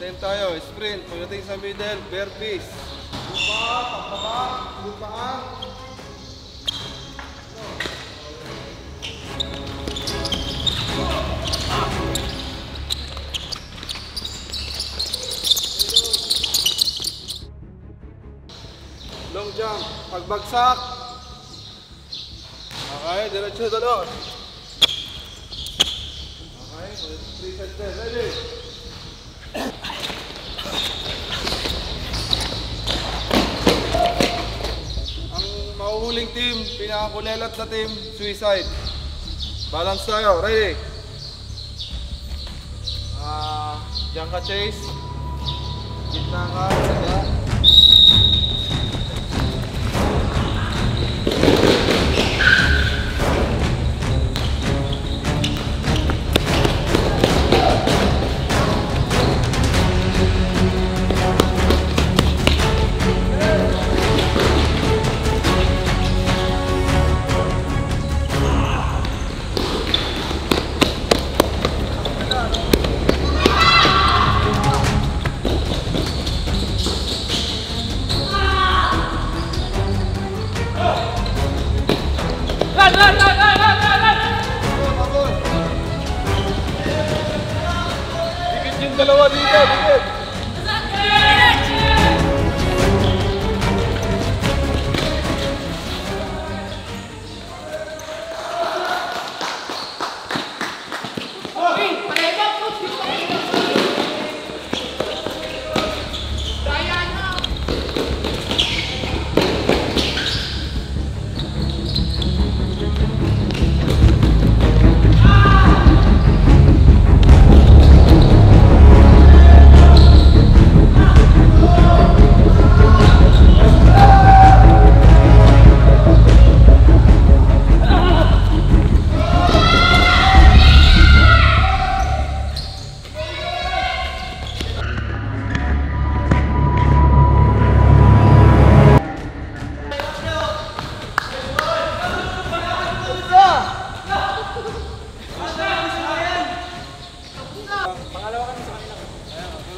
Same tayo, sprint. Pagdating sa middle, bare piece. Lupa, pagpaka, lupaan. Long jump, pagbagsak. Okay, diretso doon. Okay, 3 sets there, ready? Ang mahuhuling team, pinakakulelat na team, suicide. Balance tayo, ready? Diyan ka chase. Gitna ka, sada. Dalawa dito, dikit!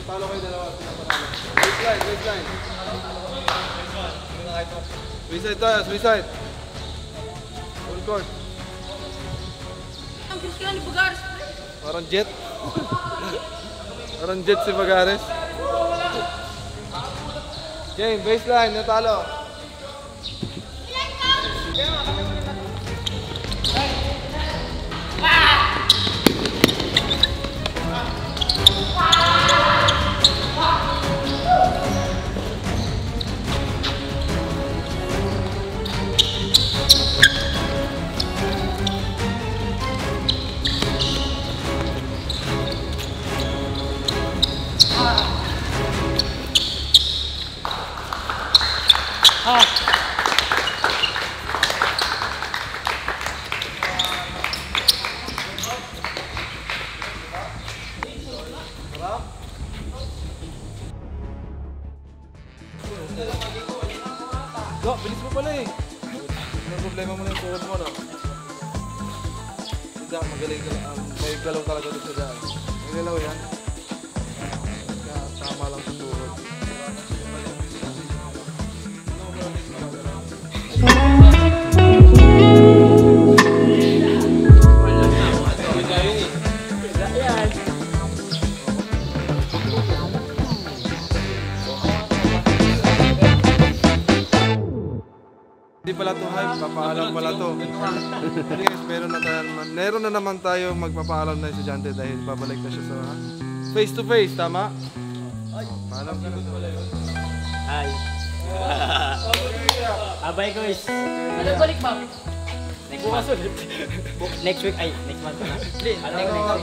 Talo kayo dalawa. Baseline. Suicide tayo, suicide. Full court. Ang gusto ni Bagares. Parang jet. Parang jet si Bagares. Game, baseline, natalo. Go, bilis mo pala eh. May problema mo na yung tuhod mo, no? Hindi, magaling ka lang. May galaw talaga doon sa daan. May galaw yan. Kaya tama lang sa tuhod. Hindi pala to hype, papaalam pala to. Yes, meron na naman tayo magpapaalam na estudyante dahil babalik na siya sa face to face, tama? Paalam ka na. Hi. Abay guys. Ano balik ba? Next week ay next month na.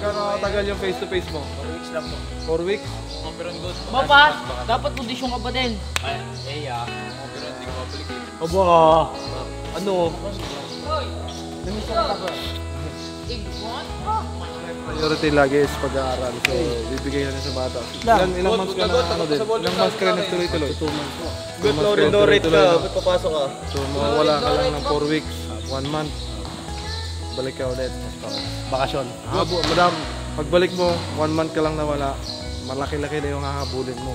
Gano'ng tagal yung face to face mo? 4 weeks lang po. 4 weeks? Mapa, dapat kondisyon ka pa din. Ay, Aba! Ano? Priority lagi is pag-aaral. So, bibigay na niya sa bata. Ilang months ka na ano din? Ilang months ka rin nagtuloy-tuloy? 2 months. Good Lorin ka, ba't papasok ka? So, mawala ka lang ng 4 weeks, 1 month. Balik ka ulit. Bakasyon. Madam, pagbalik mo, 1 month ka lang nawala. malaki-laki na yung hahabulin mo.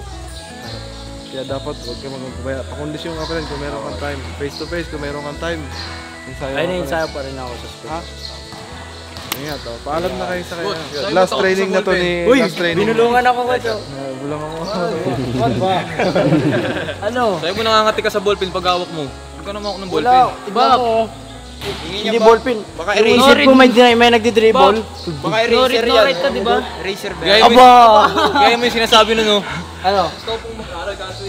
Kaya dapat huwag ka magpapabaya. Pakondisyon ka pa rin kung meron kang time. Face to face kung meron kang time. Ensayo ka pa rin. Ensayo pa rin ako sa school. Ha? Ingat, oh. Paalam na kayo sa kanya. Last training na to ni... Uy, last training. binulungan ako Coach. Bulang ako. What ba? Ano? Sa'yo mo nangangati ka sa ballpen pag hawak mo. Huwag ka naman ako ng ballpen. Wala, tignan mo. Hindi ballpen. Baka Inisip ko may nagdi-dribble. Baka No-read ka, di ba? Eraser ba? Aba! Gaya mo yung sinasabi nun, no? Ano? Gusto ko pong mag-aaral kaso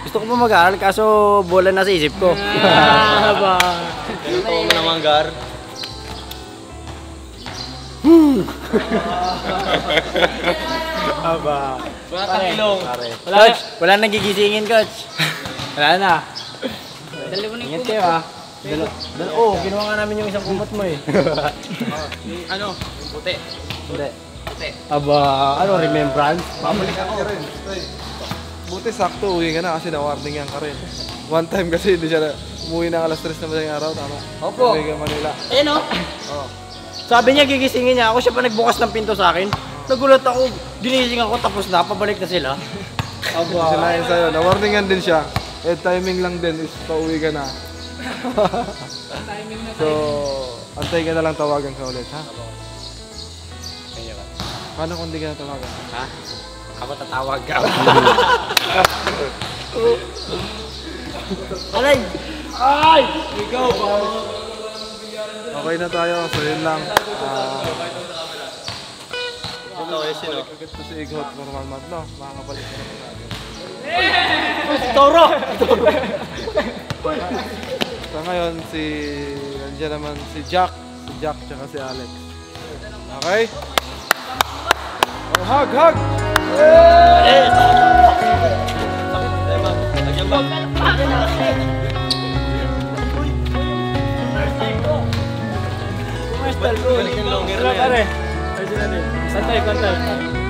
Gusto ko pa mag-aaral kaso bola na sa isip ko. Aba! Ganito ko naman, Gar. Aba! Wala kang ilong. Coach, wala nang gigisingin, Coach. Wala na. Dalawa na Ingat kayo ha. Ginawa nga namin yung isang kumot mo eh. Ano? Yung puti. Hindi. Aba, ano, remembrance? Babalik ako rin. Buti sakto, uwi ka na kasi na-warningan ka rin. One time kasi hindi siya umuwi na alas 3 na madaling araw, tama? Opo. Uwi ka Manila. Ayun o. Oh. Sabi niya gigisingin niya ako, siya pa nagbukas ng pinto sa akin. Nagulat ako, ginising ako tapos na, pabalik na sila. Aba. Sila yun sa'yo, na-warningan din siya. Eh, timing lang din is pauwi ka na. So, antay ka na lang tawagan ka ulit, ha? Paano kung hindi ka na tawagan? Ha? Ako tatawag ka. Alay! Ay! Ikaw ba? Okay na tayo, so yun lang. Ito si Ighot Normal Mad, no? Makakabalik na naman natin. Toro! So ngayon, nandiyan naman si Jack. Si Jack tsaka si Alex. Okay? Oh, hug! Balik yung longer na yan. Pare. Pantay.